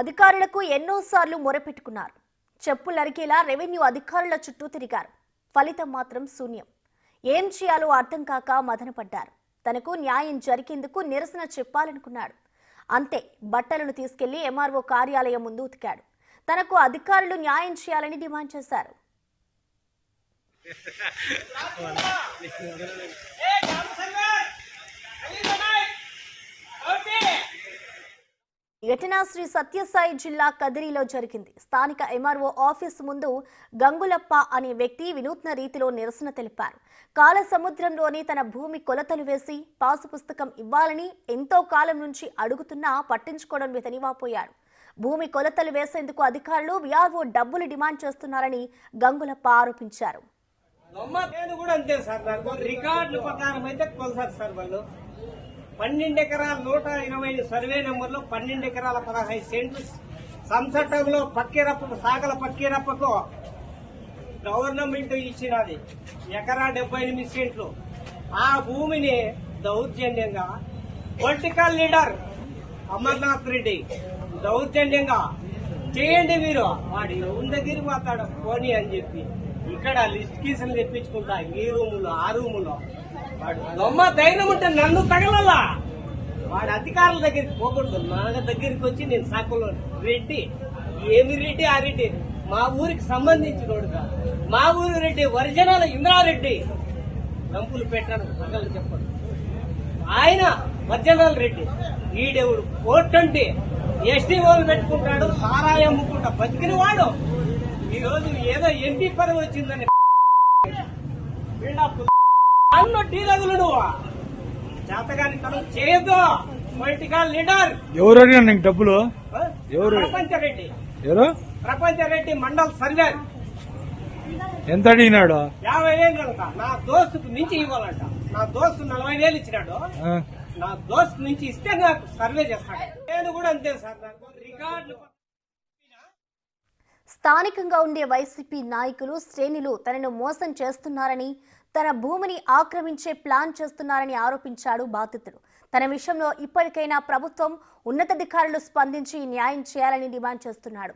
అధికారులకు ఎన్నోసార్లు మొరపెట్టుకున్నారు. చెప్పులరికేలా రెవెన్యూ అధికారుల చుట్టూ తిరిగారు. ఫలితం మాత్రం శూన్యం. ఏం చేయాలో అర్థం కాక మదనపడ్డారు. తనకు న్యాయం జరిగేందుకు నిరసన చెప్పాలనుకున్నాడు. అంతే, బట్టలను తీసుకెళ్లి ఎంఆర్ఓ కార్యాలయం ముందు ఉతికాడు. తనకు అధికారులు న్యాయం చేయాలని డిమాండ్ చేశారు. ఘటన శ్రీ సత్యసాయి జిల్లా కదిరిలో జరిగింది. స్థానిక ఎంఆర్ఓ ఆఫీసు ముందు గంగులప్ప అనే వ్యక్తి వినూత్న రీతిలో నిరసన తెలిపారు. కాల సముద్రంలోని తన భూమి కొలతలు వేసి పాసు పుస్తకం ఇవ్వాలని ఎంతో కాలం నుంచి అడుగుతున్నా పట్టించుకోవడం లేదని వాపోయాడు. భూమి కొలతలు వేసేందుకు అధికారులు విఆర్ఓ డబ్బులు డిమాండ్ చేస్తున్నారని గంగులప్ప ఆరోపించారు. 12 ఎకరాల 120 సర్వే నెంబర్లో 12 ఎకరాల 15 సెంట్లు సంసటంలో పక్కిరప్పకు సాగల పక్కిరప్పకు గవర్నమెంట్ ఇచ్చినది ఎకరా 78 సెంట్లు. ఆ భూమిని దౌర్జన్యంగా పొలిటికల్ లీడర్ అమర్నాథ్ రెడ్డి దౌర్జన్యంగా చేయండి, మీరు వాడి దగ్గరికి పోతాడు పోనీ అని చెప్పి ఇక్కడ లిస్ట్ కీసులు తెప్పించుకుంటా ఈ రూములో ఆ రూములో వాడు దొమ్మ ధైర్యం ఉంటే నన్ను తగలలా. వాడి అధికారుల దగ్గరికి పోకూడదు, నా దగ్గరికి వచ్చి నేను సాకులో రెడ్డి ఏమి రెడ్డి ఆ రెడ్డి మా ఊరికి సంబంధించినోడుగా, మా ఊరి రెడ్డి ఒరిజినల్ ఇంద్రారెడ్డి లంపులు పెట్టాడు పగలు చెప్పడు. ఆయన ఒరిజినల్ రెడ్డి ఈడెవుడు 420 ఎస్టీఓలు పెట్టుకుంటాడు, సారాయి అమ్ముకుంటా బతికిన వాడు ఈరోజు ఏదో ఎంపీ పదవి వచ్చిందని అన్న టీలగులు నువ్వు చేతగాని తనం చేయొద్దు. పొలిటికల్ లీడర్ ఎవరు అడిగారు నీకు డబ్బులు? ఎవరు? ప్రపంచరెడ్డి. ఎవరు? ప్రపంచరెడ్డి మండల్ సర్వేర్. ఎంత అడిగినాడు? 50,000 కనుక నా దోస్తుకు మించి ఇవ్వాలంట. నా దోస్తు 40,000 ఇచ్చినాడు. నా దోస్తు నుంచి ఇస్తే నాకు సర్వే చేస్తాడు. నేను కూడా అంతే సార్, నాకు రికార్డులు. స్థానికంగా ఉండే వైసీపీ నాయకులు శ్రేణులు తనను మోసం చేస్తున్నారని, తన భూమిని ఆక్రమించే ప్లాన్ చేస్తున్నారని ఆరోపించాడు బాధితుడు. తన విషయంలో ఇప్పటికైనా ప్రభుత్వం ఉన్నతాధికారులు స్పందించి న్యాయం చేయాలని డిమాండ్ చేస్తున్నాడు.